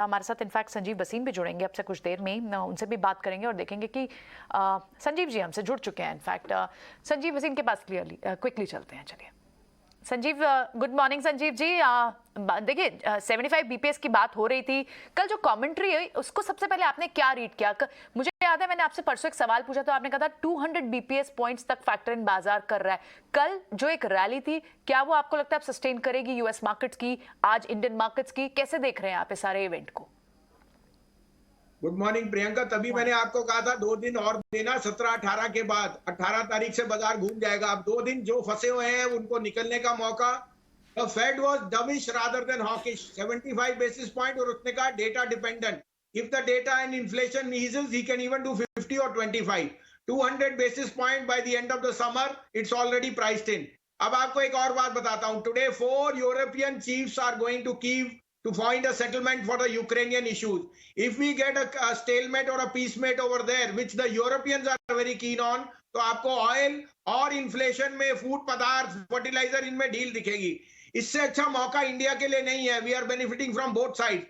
हमारे साथ इनफैक्ट संजीव वसीम भी जुड़ेंगे अब से कुछ देर में, उनसे भी बात करेंगे और देखेंगे कि संजीव जी हमसे जुड़ चुके हैं। इनफैक्ट संजीव वसीम के पास क्विकली चलते हैं। चलिए संजीव, गुड मॉर्निंग संजीव जी। देखिए 75 बीपीएस की बात हो रही थी, कल जो कमेंट्री है उसको सबसे पहले आपने क्या रीड किया? मुझे याद है मैंने आपसे परसों एक सवाल पूछा तो आपने कहा था 200 बीपीएस पॉइंट्स तक फैक्टर इन बाजार कर रहा है। कल जो एक रैली थी, क्या वो आपको लगता है सस्टेन करेगी यूएस मार्केट्स की, आज इंडियन मार्केट्स की? कैसे देख रहे हैं आप इस सारे इवेंट को? Good morning Priyanka. तभी मैंने आपको कहा था 2 दिन और देना, 17-18 के बाद 18 तारीख से बाजार घूम जाएगा। अब 2 दिन जो फंसे हुए हैं उनको निकलने का मौका। The Fed was dovish rather than hawkish, 75 basis point, और उसने कहा data dependent. If the data and inflation eases, he can even do 50 or 25. 200 basis point by the end of the summer, it's already priced in. अब आपको एक और बात बताता हूं। Today 4 European chiefs are going to Kyiv to find a settlement for the Ukrainian issues. If we get a stalemate or a peacemate over there, which the Europeans are very keen on, तो आपको oil और inflation में food पदार्थ, fertiliser, इनमें deal दिखेगी। इससे अच्छा मौका इंडिया के लिए नहीं है। We are benefiting from both side.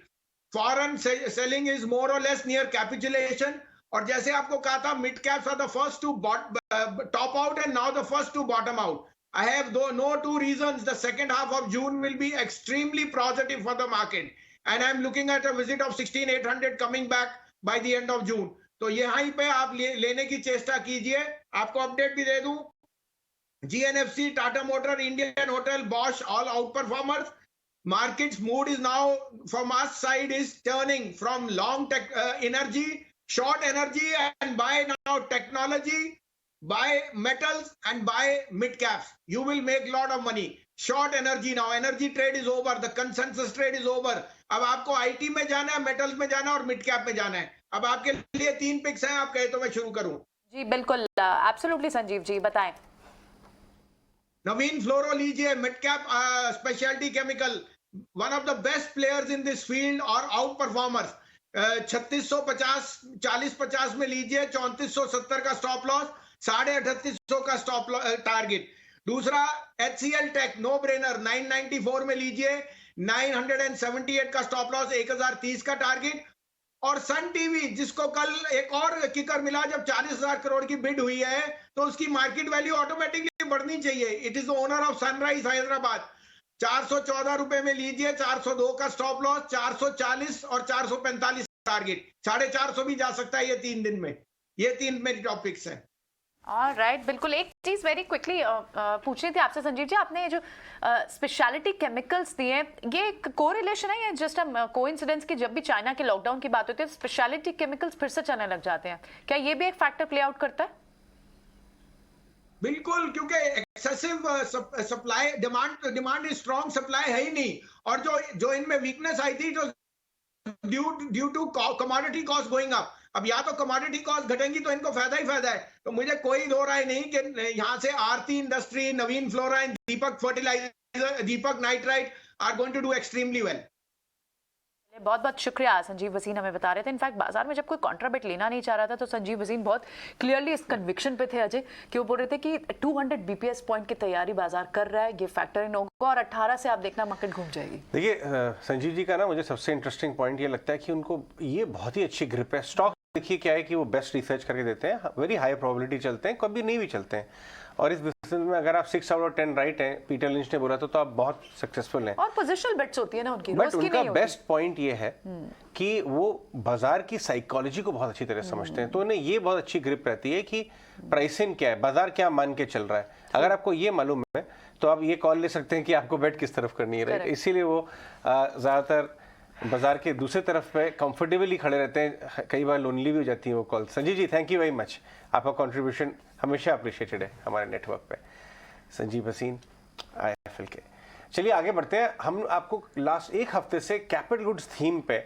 Foreign selling is more or less near capitulation. और जैसे आपको कहा था, mid caps are the first to top out and now the first to bottom out. I have no two reasons. The second half of June will be extremely positive for the market, and I'm looking at a visit of 16,800 coming back by the end of June. तो यहीं पे आप लेने की चेष्टा कीजिए। आपको update भी दे दूं, GNFC, Tata Motor, Indian Hotel, Bosch, all outperformers. Market's mood is now, from our side, is turning from long tech energy, short energy, and buy now technology, buy metals, and buy mid caps. You will make lot of money. Short energy now, energy trade is over, the consensus trade is over. अब आपको IT में जाना है, metals में जाना है और mid cap में जाना है। अब आपके लिए 3 पिक्स हैं, आप कहे तो मैं शुरू करूं? जी बिल्कुल, एब्सोल्युटली संजीव जी बताएं। नवीन फ्लोरो लीजिए, mid cap speciality chemical, one of the best players in this field और आउट परफॉर्मर्स। 3650 4050 में लीजिए, 3470 का स्टॉप लॉस, 3850 का स्टॉप टारगेट। दूसरा HCL टेक, नो ब्रेनर, 994 में लीजिए, 978 का स्टॉप लॉस, 1030 का टारगेट। और सन टीवी, जिसको कल एक और किकर मिला जब 40,000 करोड़ की बिड हुई है, तो उसकी मार्केट वैल्यू ऑटोमेटिकली बढ़नी चाहिए। It is owner of sunrise Hyderabad. 414 रुपए में लीजिए, 402 का स्टॉप लॉस, 440 और 445 टारगेट। 450 भी जा सकता है ये 3 दिन में। ये 3 मेरी टॉपिक्स हैं। राइट, बिल्कुल। एक चीज वेरी क्विकली पूछनी थी आपसे संजीव जी, आपने जो स्पेशलिटी केमिकल्स दिए, ये कोरिलेशन है या जस्ट हम कोइंसिडेंस की जब भी चाइना के लॉकडाउन की बात होती है स्पेशलिटी केमिकल्स फिर से चलने लग जाते हैं? क्या ये भी एक फैक्टर प्ले आउट करता है? बिल्कुल, क्योंकि excessive supply, demand is strong, supply है ही नहीं। और जो इनमें वीकनेस आई थी, जो due to commodity cost going up, अब या तो कमोडिटी कॉस्ट घटेंगी तो इनको फायदा ही फायदा है। तो मुझे कोई दो राय नहीं कि यहां से Aarti industry, Naveen flora and Deepak fertilizer, Deepak nitrite are going to do extremely well. बहुत बहुत शुक्रिया। संजीव वसीम हमें बता रहे थे, इनफैक्ट बाजार में जब कोई कॉन्ट्राबेट लेना नहीं चाह रहा था तो संजीव वसीम बहुत क्लियरली इस कन्विक्शन पे थे अजय, कि वो बोल रहे थे कि 200 बीपीएस पॉइंट की तैयारी बाजार कर रहा है, ये फैक्टर इन होगा और 18 से आप देखना मार्केट घूम जाएगी। देखिए संजीव जी का ना, मुझे सबसे इंटरेस्टिंग पॉइंट ये लगता है कि उनको ये बहुत ही अच्छी ग्रिप है। स्टॉक देखिए क्या है कि वो बेस्ट रिसर्च करके देते हैं, वेरी हाई प्रोबेबिलिटी चलते हैं, कभी नहीं भी चलते हैं। और इस बिजनेस में अगर आप 6 आउट ऑफ 10 राइट हैं, पीटर लिंच ने बोला तो आप बहुत सक्सेसफुल हैं। और पोजिशनल बेट्स होती है ना उनकी, बट उनका बेस्ट पॉइंट ये है कि वो बाजार की साइकोलॉजी को बहुत अच्छी तरह समझते हैं। तो उन्हें ये बहुत अच्छी ग्रिप रहती है कि प्राइसिंग क्या है, बाजार क्या मान के चल रहा है। अगर आपको ये मालूम है तो आप ये कॉल ले सकते हैं कि आपको बेट किस तरफ करनी है, राइट। इसीलिए वो ज्यादातर बाजार के दूसरे तरफ पे कंफर्टेबली खड़े रहते हैं। कई बार लोनली भी हो जाती है वो call. Sanjeev ji thank you very much, आपका कंट्रीब्यूशन हमेशा अप्रिशिएटेड है हमारे नेटवर्क पे। संजीव वसीम IIFL के। चलिए आगे बढ़ते हैं। हम आपको लास्ट एक हफ्ते से कैपिटल गुड्स थीम पे